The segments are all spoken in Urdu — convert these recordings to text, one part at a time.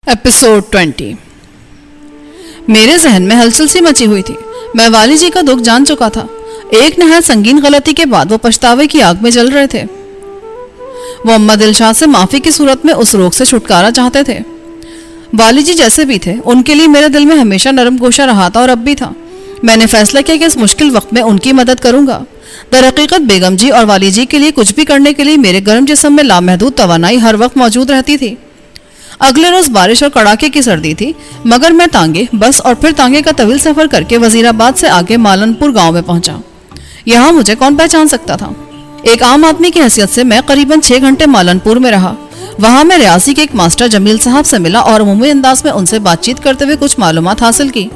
ایپیسوڈ 20۔ میرے ذہن میں ہلچل سی مچی ہوئی تھی۔ میں والی جی کا دکھ جان چکا تھا۔ ایک نہایت سنگین غلطی کے بعد وہ پچھتاوے کی آگ میں جل رہے تھے۔ وہ اماں دلشاد سے معافی کی صورت میں اس روگ سے چھٹکارا چاہتے تھے۔ والی جی جیسے بھی تھے، ان کے لیے میرے دل میں ہمیشہ نرم گوشہ رہا تھا اور اب بھی تھا۔ میں نے فیصلہ کیا کہ اس مشکل وقت میں ان کی مدد کروں گا۔ در حقیقت بیگم جی اور والی جی کے لیے کچھ بھی کرنے کے لیے میرے گرم جسم میں لامحدود توانائی ہر وقت موجود رہتی تھی۔ اگلے روز بارش اور کڑاکے کی سردی تھی، مگر میں تانگے، بس اور پھر تانگے کا طویل سفر کر کے وزیر آباد سے آگے مالن پور گاؤں میں پہنچا۔ یہاں مجھے کون پہچان سکتا تھا؟ ایک عام آدمی کی حیثیت سے میں قریباً 6 گھنٹے مالن پور میں رہا۔ وہاں میں ریاضی کے ایک ماسٹر جمیل صاحب سے ملا اور عمومی انداز میں ان سے بات چیت کرتے ہوئے کچھ معلومات حاصل کی۔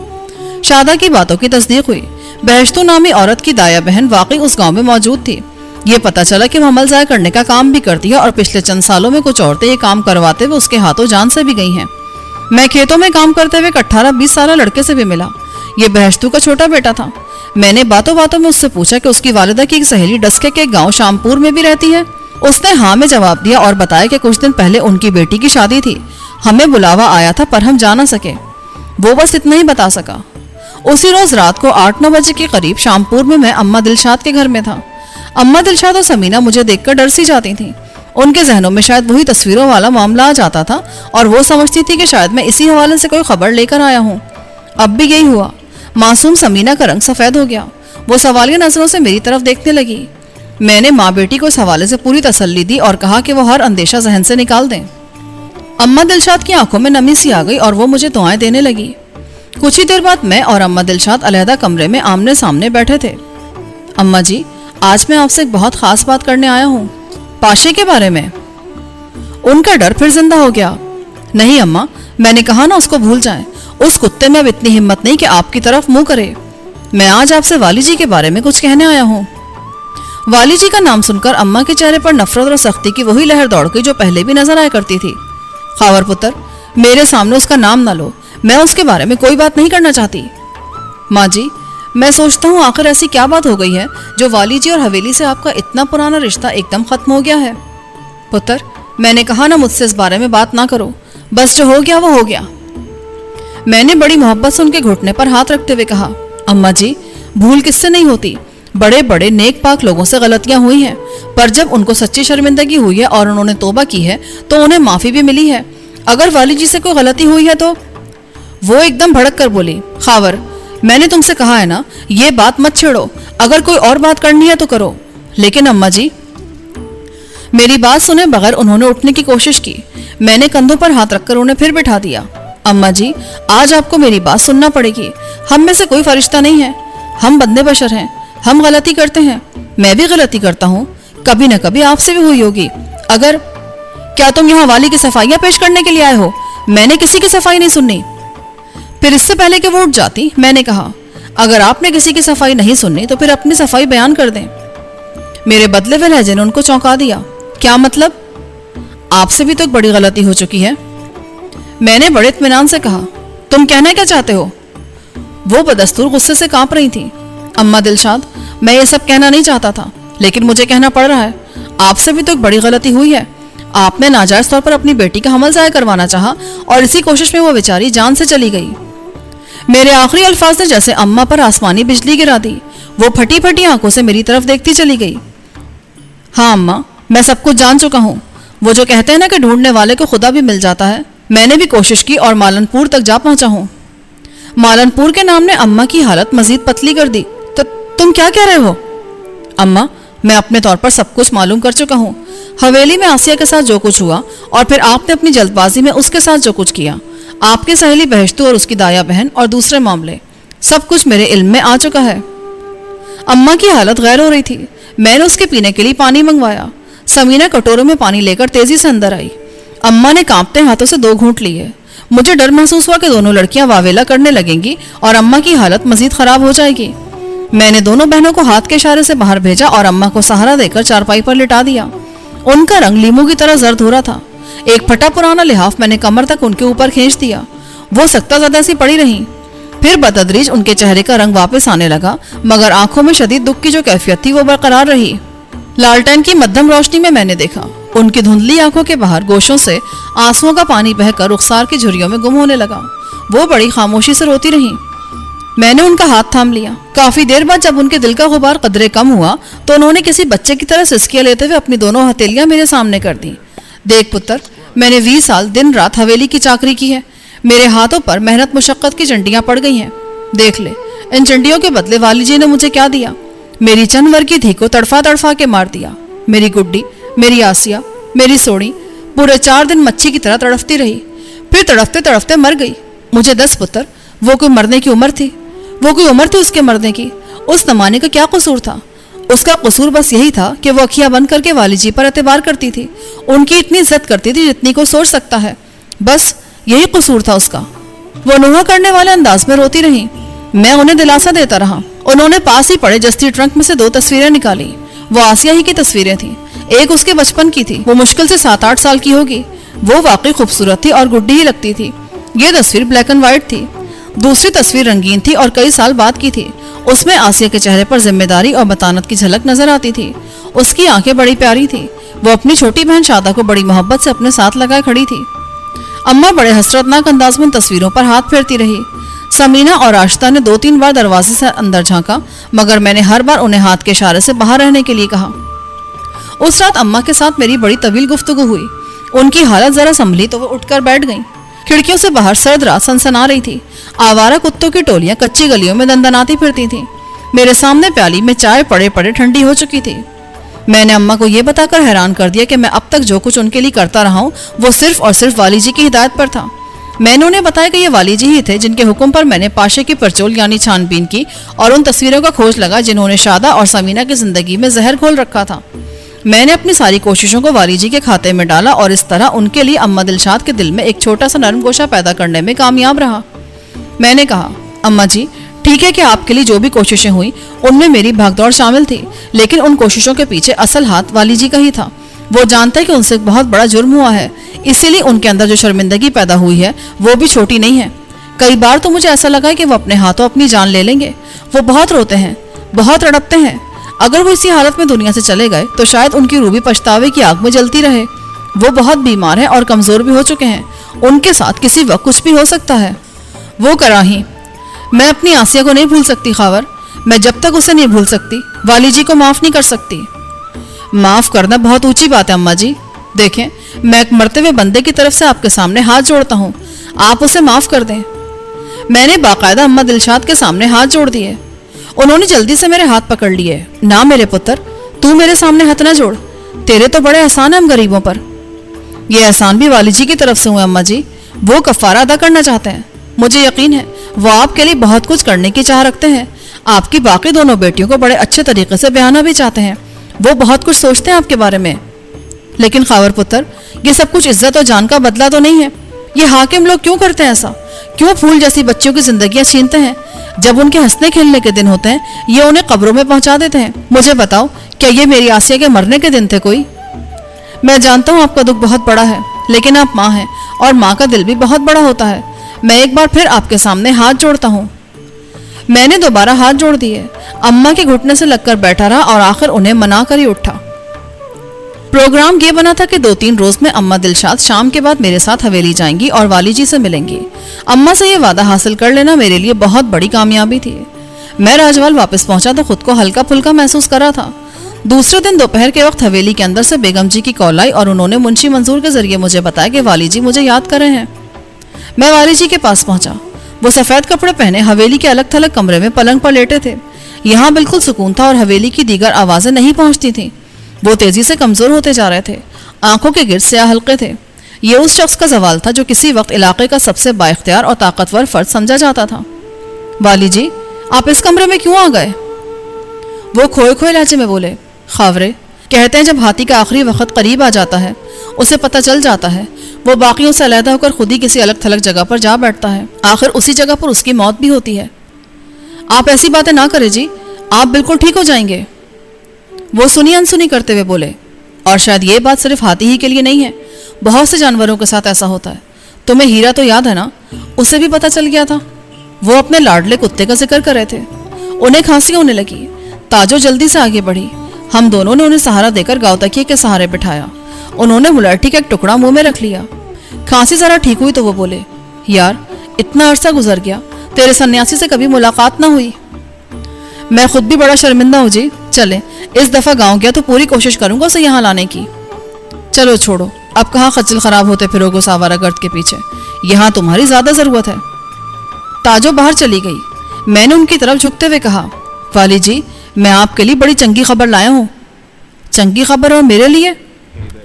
شادہ کی باتوں کی تصدیق ہوئی۔ بہشتو نامی عورت کی دایا بہن واقعی اس گاؤں میں موجود تھی۔ یہ پتہ چلا کہ وہ عمل ضائع کرنے کا کام بھی کرتی ہے اور پچھلے چند سالوں میں کچھ عورتیں یہ کام کرواتے ہوئے اس کے ہاتھوں جان سے بھی گئی ہیں۔ میں کھیتوں میں کام کرتے ہوئے ایک 18-20 سالہ لڑکے سے بھی ملا۔ یہ بہشتو کا چھوٹا بیٹا تھا۔ میں نے باتوں باتوں میں اس سے پوچھا کہ اس کی والدہ کی ایک سہیلی ڈسکے کے گاؤں شامپور میں بھی رہتی ہے۔ اس نے ہاں میں جواب دیا اور بتایا کہ کچھ دن پہلے ان کی بیٹی کی شادی تھی۔ ہمیں بلاوا آیا تھا پر ہم جا نہ سکے۔ وہ بس اتنا ہی بتا سکا۔ اسی روز رات کو 8-9 بجے کے قریب شامپور میں اماں دلشاد کے گھر میں تھا۔ اماں دلشاد اور سمینہ مجھے دیکھ کر ڈر سی جاتی تھیں۔ ان کے ذہنوں میں شاید وہی تصویروں والا معاملہ آ جاتا تھا اور وہ سمجھتی تھی کہ شاید میں اسی حوالے سے کوئی خبر لے کر آیا ہوں۔ اب بھی یہی ہوا۔ معصوم سمینہ کا رنگ سفید ہو گیا۔ وہ سوالیہ نظروں سے میری طرف دیکھنے لگی۔ میں نے ماں بیٹی کو اس حوالے سے پوری تسلی دی اور کہا کہ وہ ہر اندیشہ ذہن سے نکال دیں۔ اماں دلشاد کی آنکھوں میں نمی سی آ گئی اور وہ مجھے دعائیں دینے لگی۔ کچھ ہی دیر بعد میں اور اماں دلشاد علیحدہ کمرے میں آمنے سامنے بیٹھے تھے۔ اماں جی، آج میں آپ سے ایک بہت خاص بات کرنے آیا ہوں۔ پاشے کے بارے میں۔ ان کا ڈر پھر زندہ ہو گیا۔ نہیں اماں، میں نے کہا نا اس کو بھول جائیں۔ اس کتے میں اب اتنی ہمت نہیں کہ آپ کی طرف منہ کرے۔ میں آج آپ سے والی جی کے بارے میں کچھ کہنے آیا ہوں۔ والی جی کا نام سن کر اماں کے چہرے پر نفرت اور سختی کی وہی لہر دوڑ گئی جو پہلے بھی نظر آیا کرتی تھی۔ خاور پتر، میرے سامنے اس کا نام نہ لو۔ میں اس کے بارے میں کوئی بات نہیں کرنا چاہتی۔ ماں جی، میں سوچتا ہوں آخر ایسی کیا بات ہو گئی ہے جو والی جی اور حویلی سے آپ کا اتنا پرانا رشتہ ایک دم ختم ہو گیا ہے۔ پتر، میں نے کہا نا مجھ سے اس بارے میں بات نہ کرو۔ بس جو ہو گیا وہ ہو گیا۔ میں نے بڑی محبت سے ان کے گھٹنے پر ہاتھ رکھتے ہوئے کہا، اماں جی، بھول کس سے نہیں ہوتی؟ بڑے بڑے نیک پاک لوگوں سے غلطیاں ہوئی ہیں، پر جب ان کو سچی شرمندگی ہوئی ہے اور انہوں نے توبہ کی ہے تو انہیں معافی بھی ملی ہے۔ اگر والی جی سے کوئی غلطی ہوئی ہے تو… وہ ایک دم بھڑک کر بولی، خاور، میں نے تم سے کہا ہے نا، یہ بات مت چھیڑو۔ اگر کوئی اور بات کرنی ہے تو کرو۔ لیکن اماں جی… میری بات سنے بغیر انہوں نے اٹھنے کی کوشش کی۔ میں نے کندھوں پر ہاتھ رکھ کر انہیں پھر بٹھا دیا۔ اماں جی، آج آپ کو میری بات سننا پڑے گی۔ ہم میں سے کوئی فرشتہ نہیں ہے۔ ہم بندے بشر ہیں۔ ہم غلطی کرتے ہیں۔ میں بھی غلطی کرتا ہوں۔ کبھی نہ کبھی آپ سے بھی ہوئی ہوگی۔ اگر… کیا تم یہاں والی کی صفائیاں پیش کرنے کے لیے آئے ہو؟ میں نے کسی کی صفائی نہیں سننی۔ پھر اس سے پہلے کہ وہ اٹھ جاتی، میں نے کہا، اگر آپ نے کسی کی صفائی نہیں سننی تو پھر اپنی صفائی بیان کر دیں۔ میرے بدلے ہوئے لہجے نے ان کو چونکا دیا۔ کیا مطلب؟ آپ سے بھی تو ایک بڑی غلطی ہو چکی ہے۔ میں نے بڑے اطمینان سے کہا، تم کہنا کیا چاہتے ہو؟ وہ بدستور غصے سے کانپ رہی تھی۔ اماں دلشاد، میں یہ سب کہنا نہیں چاہتا تھا، لیکن مجھے کہنا پڑ رہا ہے۔ آپ سے بھی تو ایک بڑی غلطی ہوئی ہے۔ آپ نے ناجائز طور پر اپنی بیٹی کا حمل ضائع کروانا چاہا اور اسی کوشش میں وہ بیچاری جان سے چلی گئی۔ میرے آخری الفاظ نے جیسے اماں پر آسمانی بجلی گرا دی۔ وہ پھٹی پھٹی آنکھوں سے میری طرف دیکھتی چلی گئی۔ ہاں اماں، میں سب کچھ جان چکا ہوں۔ وہ جو کہتے ہیں نا کہ ڈھونڈنے والے کو خدا بھی مل جاتا ہے، میں نے بھی کوشش کی اور مالن پور تک جا پہنچا ہوں۔ مالن پور کے نام نے اماں کی حالت مزید پتلی کر دی۔ تم کیا کہہ رہے ہو؟ اماں، میں اپنے طور پر سب کچھ معلوم کر چکا ہوں۔ حویلی میں آسیہ کے ساتھ جو کچھ ہوا اور پھر آپ نے اپنی جلد بازی میں اس کے ساتھ جو کچھ کیا، آپ کی سہیلی بہشتو اور اس کی دایا بہن اور دوسرے معاملے، سب کچھ میرے علم میں آ چکا ہے۔ اماں کی حالت غیر ہو رہی تھی۔ میں نے اس کے پینے کے لیے پانی منگوایا۔ سمینہ کٹوروں میں پانی لے کر تیزی سے اندر آئی۔ اماں نے کانپتے ہاتھوں سے 2 گھونٹ لیے۔ مجھے ڈر محسوس ہوا کہ دونوں لڑکیاں واویلا کرنے لگیں گی اور اماں کی حالت مزید خراب ہو جائے گی۔ میں نے دونوں بہنوں کو ہاتھ کے اشارے سے باہر بھیجا اور اماں کو سہارا دے کر چارپائی پر لٹا دیا۔ ان کا رنگ لیمو کی طرح زرد ہو رہا تھا۔ ایک پھٹا پرانا لحاف میں نے کمر تک ان کے اوپر کھینچ دیا۔ وہ سکتہ زدہ سی پڑی رہیں۔ پھر بتدریج ان کے چہرے کا رنگ واپس آنے لگا، مگر آنکھوں میں شدید دکھ کی جو کیفیت تھی وہ برقرار رہی۔ لالٹین کی مدھم روشنی میں نے دیکھا ان کی دھندلی آنکھوں کے باہر گوشوں سے آنسوؤں کا پانی بہ کر رخسار کی جھریوں میں گم ہونے لگا۔ وہ بڑی خاموشی سے روتی رہیں۔ میں نے ان کا ہاتھ تھام لیا۔ کافی دیر بعد جب ان کے دل کا غبار قدرے کم ہوا تو انہوں نے کسی بچے کی طرح سسکیاں لیتے ہوئے اپنی دونوں ہتھیلیاں میرے سامنے کر دیں۔ دیکھ پتر، میں نے 20 سال دن رات حویلی کی چاکری کی ہے۔ میرے ہاتھوں پر محنت مشقت کی چنڈیاں پڑ گئی ہیں۔ دیکھ لے، ان چنڈیوں کے بدلے والی جی نے مجھے کیا دیا؟ میری چند ور کی دھی کو تڑفا تڑفا کے مار دیا۔ میری گڈی، میری آسیہ، میری سوڑی پورے 4 دن مچھی کی طرح تڑفتی رہی، پھر تڑفتے تڑفتے مر گئی۔ مجھے 10 پتر، وہ کوئی مرنے کی عمر تھی؟ وہ کوئی عمر تھی اس کے مرنے کی؟ اس زمانے کا کیا قصور تھا؟ اس کا قصور بس یہی تھا کہ وہ اکھیاں بند کر کے والی جی پر اعتبار کرتی تھی، ان کی اتنی عزت کرتی تھی جتنی کو سوچ سکتا ہے، بس یہی قصور تھا اس کا۔ وہ نوحہ کرنے والے انداز میں روتی رہی۔ میں انہیں دلاسا دیتا رہا۔ انہوں نے پاس ہی پڑے جستی ٹرنک میں سے 2 تصویریں نکالی۔ وہ آسیہ ہی کی تصویریں تھیں۔ ایک اس کے بچپن کی تھی، وہ مشکل سے 7-8 سال کی ہوگی۔ وہ واقعی خوبصورت تھی اور گڈی ہی لگتی تھی۔ یہ تصویر بلیک اینڈ وائٹ تھی۔ دوسری تصویر رنگین تھی اور کئی سال بعد کی تھی۔ اس میں آسیہ کے چہرے پر ذمہ داری اور متانت کی جھلک نظر آتی تھی۔ اس کی آنکھیں بڑی پیاری تھی۔ وہ اپنی چھوٹی بہن شادہ کو بڑی محبت سے اپنے ساتھ لگائے کھڑی تھی۔ اماں بڑے حسرتناک انداز میں ان تصویروں پر ہاتھ پھیرتی رہی۔ سمینہ اور راشدہ نے 2-3 بار دروازے سے اندر جھانکا، مگر میں نے ہر بار انہیں ہاتھ کے اشارے سے باہر رہنے کے لیے کہا۔ اس رات اماں کے ساتھ میری بڑی طویل گفتگو ہوئی۔ ان کی حالت ذرا سنبھلی تو وہ اٹھ کر بیٹھ گئیں۔ کھڑکیوں سے باہر سرد رات سنسنا رہی تھی۔ آوارہ کتوں کی ٹولیاں کچی گلیوں میں دندناتی پھرتی تھیں۔ میرے سامنے پیالی میں چائے پڑے پڑے ٹھنڈی ہو چکی تھی۔ میں نے اماں کو یہ بتا کر حیران کر دیا کہ میں اب تک جو کچھ ان کے لیے کرتا رہا ہوں وہ صرف اور صرف والی جی کی ہدایت پر تھا۔ میں نے انہیں بتایا کہ یہ والی جی ہی تھے جن کے حکم پر میں نے پاشے کی پرچول یعنی چھان بین کی اور ان تصویروں کا کھوج لگا جنہوں نے شادہ اور سمینہ کی زندگی میں زہر گھول رکھا تھا۔ میں نے اپنی ساری کوششوں کو والی جی کے کھاتے میں ڈالا اور اس طرح ان کے لیے اماں دلشاد کے دل میں ایک چھوٹا سا نرم گوشہ پیدا کرنے میں کامیاب رہا۔ میں نے کہا، اماں جی، ٹھیک ہے کہ آپ کے لیے جو بھی کوششیں ہوئیں ان میں میری بھاگ دوڑ شامل تھی، لیکن ان کوششوں کے پیچھے اصل ہاتھ والی جی کا ہی تھا۔ وہ جانتا ہے کہ ان سے ایک بہت بڑا جرم ہوا ہے، اسی لیے ان کے اندر جو شرمندگی پیدا ہوئی ہے وہ بھی چھوٹی نہیں ہے۔ کئی بار تو مجھے ایسا لگا کہ وہ اپنے ہاتھوں اپنی جان لے لیں گے۔ وہ بہت روتے ہیں، بہت رڑپتے ہیں۔ اگر وہ اسی حالت میں دنیا سے چلے گئے تو شاید ان کی روح بھی پچھتاوے کی آگ میں جلتی رہے۔ وہ بہت بیمار ہیں اور کمزور بھی ہو چکے ہیں۔ ان کے ساتھ کسی وقت کچھ بھی ہو سکتا ہے۔ وہ کراہی، میں اپنی آسیہ کو نہیں بھول سکتی خاور۔ میں جب تک اسے نہیں بھول سکتی والی جی کو معاف نہیں کر سکتی۔ معاف کرنا بہت اونچی بات ہے اماں جی۔ دیکھیں، میں ایک مرتے ہوئے بندے کی طرف سے آپ کے سامنے ہاتھ جوڑتا ہوں، آپ اسے معاف کر دیں۔ میں نے باقاعدہ اماں دلشاد کے سامنے ہاتھ جوڑ دیے۔ انہوں نے جلدی سے میرے ہاتھ پکڑ لیے۔ نہ میرے پتر، تو میرے سامنے ہاتھ نہ جوڑ، تیرے تو بڑے احسان ہیں ہم غریبوں پر۔ یہ احسان بھی والی جی کی طرف سے ہوئے اماں جی، وہ کفارہ ادا کرنا چاہتے ہیں۔ مجھے یقین ہے وہ آپ کے لیے بہت کچھ کرنے کی چاہ رکھتے ہیں۔ آپ کی باقی دونوں بیٹیوں کو بڑے اچھے طریقے سے بیانہ بھی چاہتے ہیں۔ وہ بہت کچھ سوچتے ہیں آپ کے بارے میں۔ لیکن خاور پتر، یہ سب کچھ عزت اور جان کا بدلہ تو نہیں ہے۔ یہ حاکم لوگ کیوں کرتے ہیں ایسا؟ کیوں پھول جیسی بچیوں کی زندگیاں چھینتے ہیں؟ جب ان کے ہنسنے کھیلنے کے دن ہوتے ہیں یہ انہیں قبروں میں پہنچا دیتے ہیں۔ مجھے بتاؤ، کیا یہ میری آسیہ کے مرنے کے دن تھے کوئی؟ میں جانتا ہوں آپ کا دکھ بہت بڑا ہے، لیکن آپ ماں ہیں اور ماں کا دل بھی بہت بڑا ہوتا ہے۔ میں ایک بار پھر آپ کے سامنے ہاتھ جوڑتا ہوں۔ میں نے دوبارہ ہاتھ جوڑ دیے۔ اماں کے گھٹنے سے لگ کر بیٹھا رہا اور آخر انہیں منا کر ہی اٹھا۔ پروگرام یہ بنا تھا کہ 2-3 روز میں اماں دلشاد شام کے بعد میرے ساتھ حویلی جائیں گی اور والی جی سے ملیں گی۔ اماں سے یہ وعدہ حاصل کر لینا میرے لیے بہت بڑی کامیابی تھی۔ میں راجوال واپس پہنچا تو خود کو ہلکا پھلکا محسوس کر رہا تھا۔ دوسرے دن دوپہر کے وقت حویلی کے اندر سے بیگم جی کی کال آئی اور انہوں نے منشی منظور کے ذریعے مجھے بتایا کہ والی جی مجھے یاد کر رہے ہیں۔ میں والی جی کے پاس پہنچا۔ وہ سفید کپڑے پہنے حویلی کے الگ تھلگ کمرے میں پلنگ پر لیٹے تھے۔ یہاں بالکل سکون تھا اور حویلی کی دیگر آوازیں نہیں پہنچتی تھیں۔ وہ تیزی سے کمزور ہوتے جا رہے تھے۔ آنکھوں کے گرد سیاہ حلقے تھے۔ یہ اس شخص کا زوال تھا جو کسی وقت علاقے کا سب سے بااختیار اور طاقتور فرد سمجھا جاتا تھا۔ والی جی، آپ اس کمرے میں کیوں آ گئے؟ وہ کھوئے کھوئے لہجے میں بولے، خاورے، کہتے ہیں جب ہاتھی کا آخری وقت قریب آ جاتا ہے اسے پتہ چل جاتا ہے، وہ باقیوں سے علیحدہ ہو کر خود ہی کسی الگ تھلگ جگہ پر جا بیٹھتا ہے۔ آخر اسی جگہ پر اس کی موت بھی ہوتی ہے۔ آپ ایسی باتیں نہ کریں جی، آپ بالکل ٹھیک ہو جائیں گے۔ وہ سنی انسنی کرتے ہوئے بولے، اور شاید یہ بات صرف ہاتھی ہی کے لیے نہیں ہے، بہت سے جانوروں کے ساتھ ایسا ہوتا ہے۔ تمہیں ہیرا تو یاد ہے نا؟ اسے بھی پتہ چل گیا تھا۔ وہ اپنے لاڈلے کتے کا ذکر کر رہے تھے۔ انہیں کھانسی ہونے لگی۔ تاجو جلدی سے آگے بڑھی۔ ہم دونوں نے انہیں سہارا دے کر گاؤں تکیے کے سہارے بٹھایا۔ انہوں نے ملٹھی کا ایک ٹکڑا منہ میں رکھ لیا۔ کھانسی ذرا ٹھیک ہوئی تو وہ بولے، یار اتنا عرصہ گزر گیا، تیرے سنیاسی سے کبھی ملاقات نہ ہوئی۔ میں خود بھی بڑا شرمندہ ہوں جی، چلے اس دفعہ گاؤں گیا تو پوری کوشش کروں گا اسے یہاں لانے کی۔ چلو چھوڑو، اب کہاں خچل خراب ہوتے پھرو گے ساوارہ گرد کے پیچھے، یہاں تمہاری زیادہ ضرورت ہے۔ تاجو باہر چلی گئی۔ میں نے ان کی طرف جھکتے ہوئے کہا، والی جی میں آپ کے لیے بڑی چنگی خبر لایا ہوں۔ چنگی خبر اور میرے لیے؟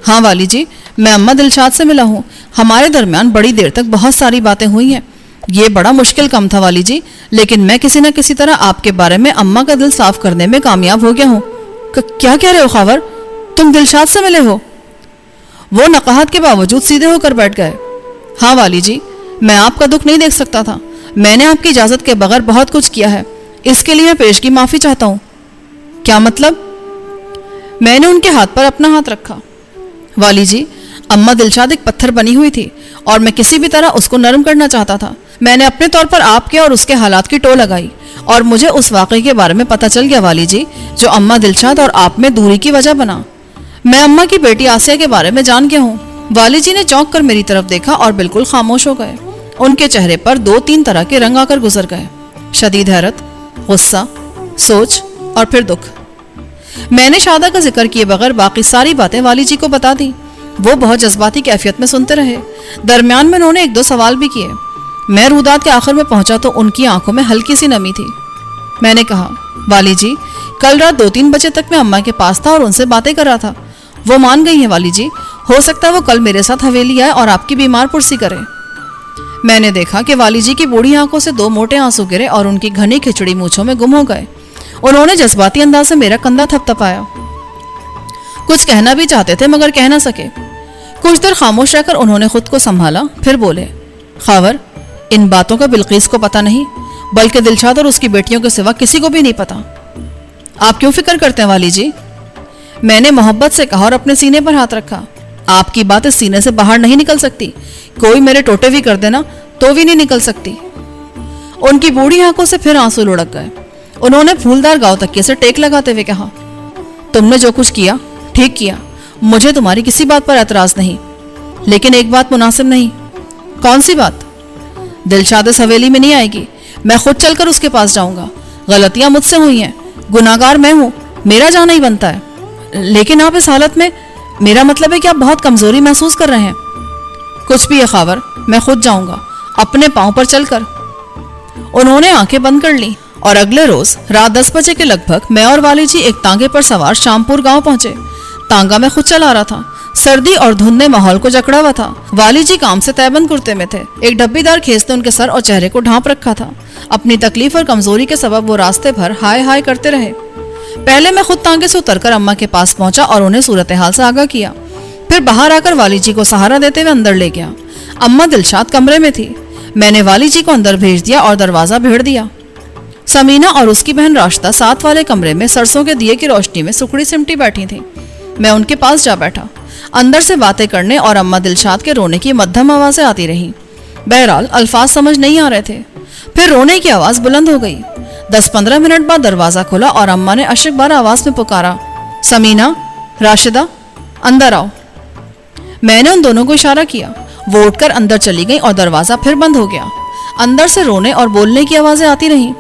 ہاں والی جی، میں اماں دلشاد سے ملا ہوں، ہمارے درمیان بڑی دیر تک بہت ساری باتیں ہوئی ہیں۔ یہ بڑا مشکل کام تھا والی جی، لیکن میں کسی نہ کسی طرح آپ کے بارے میں اماں کا دل صاف کرنے میں کامیاب ہو گیا ہوں۔ کیا کہہ رہے ہو خاور؟ تم دلشاد سے ملے ہو؟ وہ نقاہت کے باوجود سیدھے ہو کر بیٹھ گئے۔ ہاں والی جی، میں آپ کا دکھ نہیں دیکھ سکتا تھا، میں نے آپ کی اجازت کے بغیر بہت کچھ کیا ہے، اس کے لیے میں پیشگی معافی چاہتا ہوں۔ کیا مطلب؟ میں نے ان کے ہاتھ پر اپنا ہاتھ رکھا۔ والی جی، اماں دلشاد ایک پتھر بنی ہوئی تھی اور میں کسی بھی طرح اس کو نرم کرنا چاہتا تھا۔ میں نے اپنے طور پر آپ کے اور اس کے حالات کی ٹو لگائی اور مجھے اس واقعے کے بارے میں پتہ چل گیا والی جی، جو اماں دلشاد اور آپ میں دوری کی وجہ بنا۔ میں اماں کی بیٹی آسیہ کے بارے میں جان گیا ہوں۔ والی جی نے چونک کر میری طرف دیکھا اور بالکل خاموش ہو گئے۔ ان کے چہرے پر 2-3 طرح کے رنگ آ کر گزر گئے، شدید حیرت، غصہ، سوچ اور پھر دکھ۔ میں نے شادہ کا ذکر کیے بغیر باقی ساری باتیں والی جی کو بتا دی۔ وہ بہت جذباتی کیفیت میں سنتے رہے۔ درمیان میں انہوں نے 1-2 سوال بھی کیے۔ میں رودات کے آخر میں پہنچا تو ان کی آنکھوں میں ہلکی سی نمی تھی۔ میں نے کہا، والی جی کل رات 2-3 بجے تک میں اماں کے پاس تھا اور ان سے باتیں کر رہا تھا۔ وہ مان گئی ہیں والی جی، ہو سکتا ہے وہ کل میرے ساتھ حویلی آئے اور آپ کی بیمار پرسی کرے۔ میں نے دیکھا کہ والی جی کی بوڑھی آنکھوں سے 2 موٹے آنسو گرے اور ان کی گھنی کھچڑی مونچھوں میں گم ہو گئے۔ انہوں نے جذباتی انداز سے میرا کندھا تھپ تھپایا۔ کچھ کہنا بھی چاہتے تھے مگر کہہ نہ سکے۔ کچھ دیر خاموش رہ کر انہوں نے خود کو سنبھالا، پھر بولے، خاور ان باتوں کا بلقیس کو پتہ نہیں، بلکہ دلشاد اور اس کی بیٹیوں کے سوا کسی کو بھی نہیں پتہ۔ آپ کیوں فکر کرتے ہیں والی جی؟ میں نے محبت سے کہا اور اپنے سینے پر ہاتھ رکھا۔ آپ کی بات اس سینے سے باہر نہیں نکل سکتی، کوئی میرے ٹوٹے بھی کر دینا تو بھی نہیں نکل سکتی۔ ان کی بوڑھی آنکھوں سے پھر آنسو لڑک گئے۔ انہوں نے پھولدار گاؤں تکیے سے ٹیک لگاتے ہوئے کہا، تم نے جو کچھ کیا ٹھیک کیا، مجھے تمہاری کسی بات پر اعتراض نہیں، لیکن ایک بات مناسب نہیں۔ کون سی بات؟ دلشاد اس حویلی میں نہیں آئے گی، میں خود چل کر اس کے پاس جاؤں گا۔ غلطیاں مجھ سے ہوئی ہیں، گناہگار میں ہوں، میرا جانا ہی بنتا ہے، لیکن آپ اس حالت میں، میرا مطلب ہے کہ آپ بہت کمزوری محسوس کر رہے ہیں۔ کچھ بھی ہے خاور، میں خود جاؤں گا، اپنے پاؤں پر چل کر۔ انہوں نے آنکھیں بند کر لی اور اگلے روز رات 10 بجے کے لگ بھگ میں اور والی جی ایک تانگے پر سوار شامپور گاؤں پہنچے۔ تانگا میں خود چلا رہا تھا۔ سردی اور دھند نے ماحول کو جکڑا ہوا تھا۔ والی جی کام سے تیبند کرتے میں تھے، ایک ڈبی دار کھیس نے ان کے سر اور چہرے کو ڈھانپ رکھا تھا۔ اپنی تکلیف اور کمزوری کے سبب وہ راستے بھر ہائے ہائے کرتے رہے۔ پہلے میں خود تانگے سے اتر کر اماں کے پاس پہنچا اور انہیں صورتحال سے آگاہ کیا، پھر باہر آ کر والی جی کو سہارا دیتے ہوئے اندر لے گیا۔ اماں دلشاد کمرے میں تھی۔ میں نے والی جی کو اندر بھیج دیا اور دروازہ بھیڑ دیا۔ سمینہ اور اس کی بہن راشدہ ساتھ والے کمرے میں سرسوں کے دیے کی روشنی میں سکڑی سمٹی بیٹھی تھیں۔ میں ان کے پاس جا بیٹھا۔ اندر سے باتیں کرنے اور اماں دلشاد کے رونے کی مدھم آوازیں آتی رہیں۔ بہرحال الفاظ سمجھ نہیں آ رہے تھے۔ پھر رونے کی آواز بلند ہو گئی۔ 10-15 منٹ بعد دروازہ کھلا اور اماں نے اشک بار آواز میں پکارا، سمینہ، راشدہ، اندر آؤ۔ میں نے ان دونوں کو اشارہ کیا۔ وہ اٹھ کر اندر چلی گئیں اور دروازہ پھر بند ہو گیا۔ اندر سے رونے اور بولنے کی آوازیں آتی رہیں۔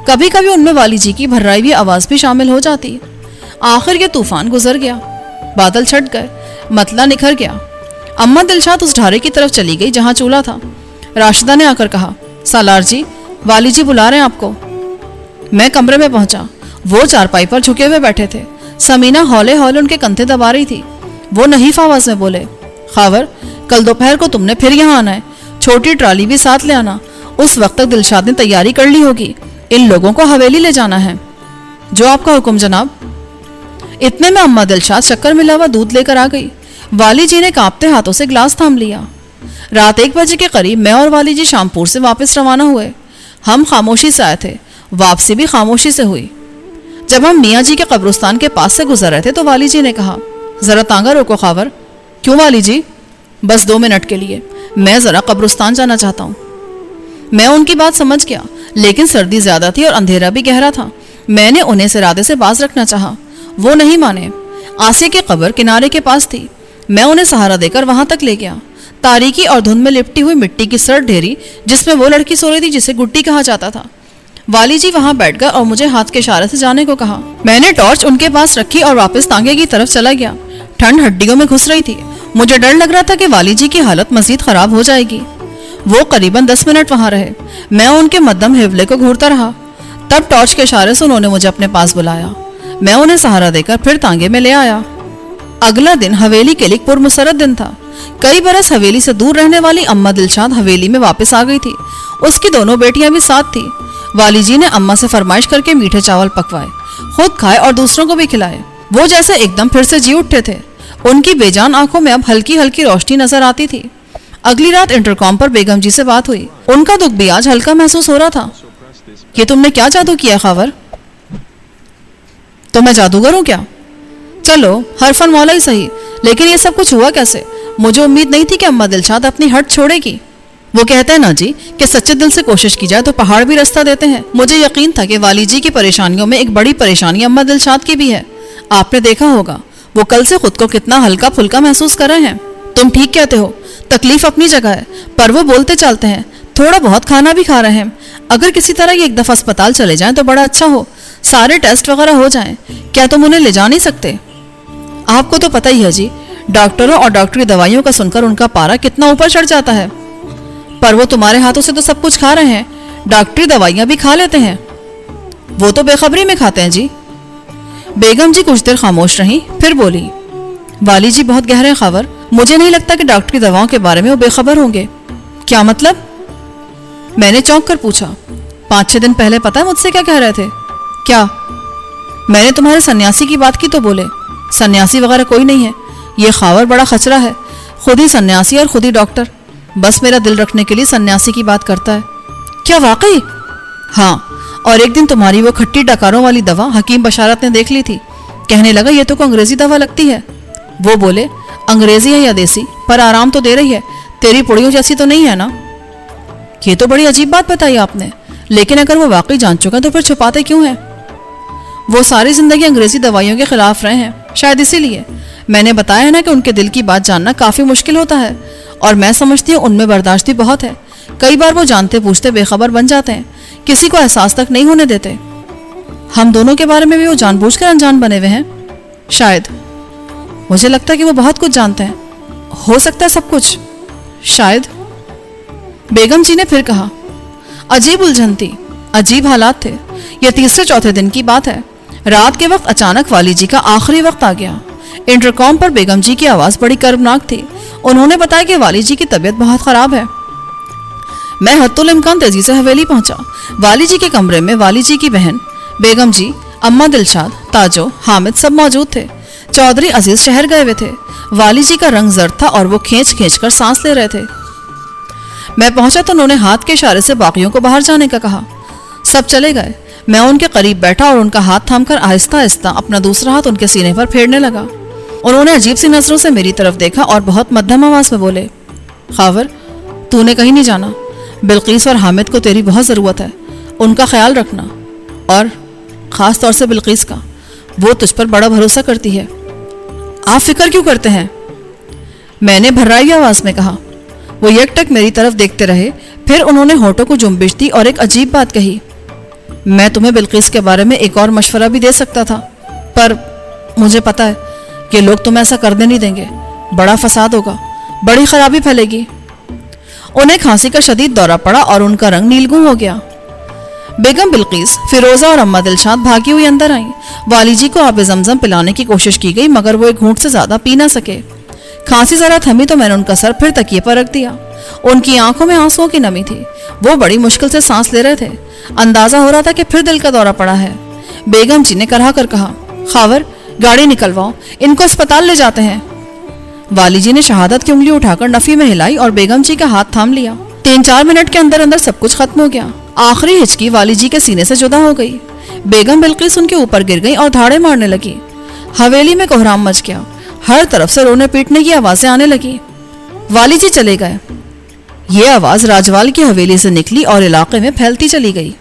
کبھی کبھی ان میں والی جی کی بھررائی ہوئی آواز بھی شامل ہو جاتی۔ آخر یہ طوفان گزر گیا، بادل چھٹ گئے، مطلع نکھر گیا۔ اماں دلشاد اس ڈھارے کی طرف چلی گئی جہاں چولہا تھا۔ راشدہ نے آ کر کہا، سالار جی، والی جی بلا رہے ہیں آپ کو۔ میں کمرے میں پہنچا۔ وہ چارپائی پر جھکے ہوئے بیٹھے تھے۔ سمینہ ہولے ہولے ان کے کندھے دبا رہی تھی۔ وہ نحیف آواز میں بولے، خاور، کل دوپہر کو تم نے پھر یہاں آنا ہے، چھوٹی ٹرالی بھی ساتھ لے آنا۔ اس وقت تک دلشاد نے تیاری کر لی ہوگی، ان لوگوں کو حویلی لے جانا ہے۔ جو آپ کا حکم جناب۔ اتنے میں اماں دلشاد شکر ملا ہوا دودھ لے کر آ گئی۔ والی جی نے کانپتے ہاتھوں سے گلاس تھام لیا۔ رات 1 بجے کے قریب میں اور والی جی شامپور سے واپس روانہ ہوئے۔ ہم خاموشی سے آئے تھے، واپسی بھی خاموشی سے ہوئی۔ جب ہم میاں جی کے قبرستان کے پاس سے گزر رہے تھے تو والی جی نے کہا، ذرا تانگا روکو خاور۔ کیوں والی جی؟ بس 2 منٹ کے لیے، میں ذرا قبرستان جانا چاہتا ہوں۔ میں ان کی بات سمجھ گیا، لیکن سردی زیادہ تھی اور اندھیرا بھی گہرا تھا۔ میں نے انہیں اس ارادے سے باز رکھنا چاہا، وہ نہیں مانے۔ آسیہ کی قبر کنارے کے پاس تھی۔ میں انہیں سہارا دے کر وہاں تک لے گیا. تاریکی اور دھند میں لپٹی ہوئی مٹی کی سرد ڈھیری جس میں وہ لڑکی سو رہی تھی جسے گڈی کہا جاتا تھا. والی جی وہاں بیٹھ گئے اور مجھے ہاتھ کے اشارے سے جانے کو کہا. میں نے ٹارچ ان کے پاس رکھی اور واپس تانگے کی طرف چلا گیا. ٹھنڈ ہڈیوں میں گھس رہی تھی. مجھے ڈر لگ رہا تھا کہ والی جی کی حالت مزید خراب ہو جائے گی. وہ قریباً 10 منٹ وہاں رہے. میں ان کے مدھم حوالے کو گھورتا رہا. تب ٹارچ کے اشارے سے انہوں نے مجھے اپنے پاس بلایا. میں انہیں سہارا دے کر پھر تانگے میں لے آیا. اگلا دن حویلی کے لیے پرمسرت دن تھا. کئی برس حویلی سے دور رہنے والی اماں دلشاد حویلی میں واپس آ گئی تھی. اس کی دونوں بیٹیاں بھی ساتھ تھی. والی جی نے اماں سے فرمائش کر کے میٹھے چاول پکوائے, خود کھائے اور دوسروں کو بھی کھلائے. وہ جیسے ایک دم پھر سے جی اٹھے تھے. ان کی بے جان آنکھوں میں اب ہلکی ہلکی روشنی نظر آتی تھی. اگلی رات انٹرکام پر بیگم جی سے بات ہوئی. ان کا دکھ بھی آج ہلکا محسوس ہو رہا تھا. یہ تم نے کیا جادو کیا خاور؟ تو میں جادوگر ہوں کیا؟ چلو ہر فن مولا ہی صحیح, لیکن یہ سب کچھ ہوا کیسے؟ مجھے امید نہیں تھی کہ اماں دلشاد اپنی ہٹ چھوڑے گی. وہ کہتے ہیں نا جی کہ سچے دل سے کوشش کی جائے تو پہاڑ بھی راستہ دیتے ہیں. مجھے یقین تھا کہ والی جی کی پریشانیوں میں ایک بڑی پریشانی اماں دلشاد کی بھی ہے. آپ نے دیکھا ہوگا وہ کل سے خود کو کتنا ہلکا پھلکا محسوس کر رہے ہیں. تم ٹھیک کہتے ہو, تکلیف اپنی جگہ ہے, پر وہ بولتے چلتے ہیں, تھوڑا بہت کھانا بھی کھا رہے ہیں. اگر کسی طرح یہ ایک دفعہ اسپتال چلے جائیں تو بڑا اچھا ہو. سارے ٹیسٹ وغیرہ ہو جائیں. کیا تم انہیں لے جا نہیں سکتے؟ آپ کو تو پتہ ہی ہے جی, ڈاکٹروں اور ڈاکٹری دوائیوں کا سن کر ان کا پارا کتنا اوپر چڑھ جاتا ہے. پر وہ تمہارے ہاتھوں سے تو سب کچھ کھا رہے ہیں, ڈاکٹری دوائیاں بھی کھا لیتے ہیں. وہ تو بے خبری میں کھاتے ہیں جی. بیگم جی کچھ دیر خاموش رہیں, پھر بولی, والی جی بہت گہرے خبر. مجھے نہیں لگتا کہ ڈاکٹری دواؤں کے بارے میں وہ بے خبر ہوں گے. کیا مطلب؟ میں نے چونک کر پوچھا. 5-6 دن پہلے پتہ ہے مجھ سے کیا کہہ رہے تھے؟ کیا؟ میں نے تمہارے سنیاسی کی بات کی تو بولے سنیاسی وغیرہ کوئی نہیں ہے, یہ خاور بڑا خچرا ہے, خود ہی سنیاسی اور خود ہی ڈاکٹر, بس میرا دل رکھنے کے لیے سنیاسی کی بات کرتا ہے. کیا واقعی؟ ہاں, اور ایک دن تمہاری وہ کھٹی ڈکاروں والی دوا حکیم بشارت نے دیکھ لی تھی. کہنے لگا یہ تو کوئی انگریزی دوا لگتی ہے. وہ بولے انگریزی ہے یا دیسی, پر آرام تو دے رہی ہے, تیری پڑیوں جیسی تو نہیں ہے نا. یہ تو بڑی عجیب بات بتائی آپ نے, لیکن اگر وہ واقعی جان چکا تو پھر چھپاتے کیوں ہیں؟ وہ ساری زندگی انگریزی دوائیوں کے خلاف رہے ہیں, شاید اسی لیے. میں نے بتایا ہے نا کہ ان کے دل کی بات جاننا کافی مشکل ہوتا ہے, اور میں سمجھتی ہوں ان میں برداشت بھی بہت ہے. کئی بار وہ جانتے پوچھتے بے خبر بن جاتے ہیں, کسی کو احساس تک نہیں ہونے دیتے. ہم دونوں کے بارے میں بھی وہ جان بوجھ کر انجان بنے ہوئے ہیں. شاید. مجھے لگتا ہے کہ وہ بہت کچھ جانتے ہیں. ہو سکتا ہے سب کچھ. شاید. بیگم جی نے پھر کہا. عجیب الجھن تھی, عجیب حالات تھے. یہ 3-4 دن کی بات ہے. رات کے وقت اچانک والی جی کا آخری وقت آ گیا. انٹرکام پر بیگم جی کی آواز بڑی کربناک تھی. انہوں نے بتایا کہ والی جی کی طبیعت بہت خراب ہے. میں حتی الامکان تیزی سے حویلی پہنچا. والی جی کے کمرے میں والی جی کی بہن, بیگم جی, اماں دلشاد, تاجو, حامد سب موجود تھے. چودھری عزیز شہر گئے ہوئے تھے. والی جی کا رنگ زرد تھا اور وہ کھینچ کھینچ کر سانس لے رہے تھے. میں پہنچا تو انہوں نے ہاتھ کے اشارے سے باقیوں کو باہر جانے کا کہا. سب چلے گئے. میں ان کے قریب بیٹھا اور ان کا ہاتھ تھام کر آہستہ آہستہ اپنا دوسرا ہاتھ ان کے سینے پر پھیرنے لگا. انہوں نے عجیب سی نظروں سے میری طرف دیکھا اور بہت مدھم آواز میں بولے, خاور, تو نے کہیں نہیں جانا. بلقیس اور حامد کو تیری بہت ضرورت ہے. ان کا خیال رکھنا, اور خاص طور سے بلقیس کا. وہ تجھ پر بڑا بھروسہ کرتی ہے. آپ فکر کیوں کرتے ہیں؟ میں نے بھرائی آواز میں کہا. وہ یک ٹک میری طرف دیکھتے رہے, پھر انہوں نے ہونٹوں کو جنبش دی اور ایک عجیب بات کہی. میں تمہیں بلقیس کے بارے میں ایک اور مشورہ بھی دے سکتا تھا, پر مجھے پتا ہے کہ لوگ تمہیں ایسا کرنے نہیں دیں گے. بڑا فساد ہوگا, بڑی خرابی پھیلے گی. انہیں کھانسی کا شدید دورہ پڑا اور ان کا رنگ نیلگوں ہو گیا. بیگم بلقیس, فیروزہ اور اماں دلشاد بھاگی ہوئی اندر آئیں. والی جی کو آب زمزم پلانے کی کوشش کی گئی, مگر وہ ایک گھونٹ سے زیادہ پی نہ سکے. کھانسی ذرا تھمی تو میں نے ان کا سر پھر تکیے پر رکھ دیا. ان کی آنکھوں میں آنسوؤں کی نمی تھی. وہ بڑی مشکل سے سانس لے رہے تھے. اندازہ ہو رہا تھا کہ پھر دل کا دورہ پڑا ہے. بیگم جی نے کرا کر کہا, خاور, گاڑی نکلواؤ, ان کو اسپتال لے جاتے ہیں. والی جی نے شہادت کی انگلی اٹھا کر نفی میں ہلائی اور بیگم جی کا ہاتھ تھام لیا. 3-4 منٹ کے اندر اندر سب کچھ ختم ہو گیا. آخری ہچکی والی جی کے سینے سے جدا ہو گئی. بیگم بلقیس ان کے اوپر گر گئی اور دھاڑے مارنے لگی. حویلی میں کوہرام مچ گیا. ہر طرف سے رونے پیٹنے کی آوازیں آنے لگی. والی جی چلے گئے. یہ آواز راجوال کی حویلی سے نکلی اور علاقے میں پھیلتی چلی گئی.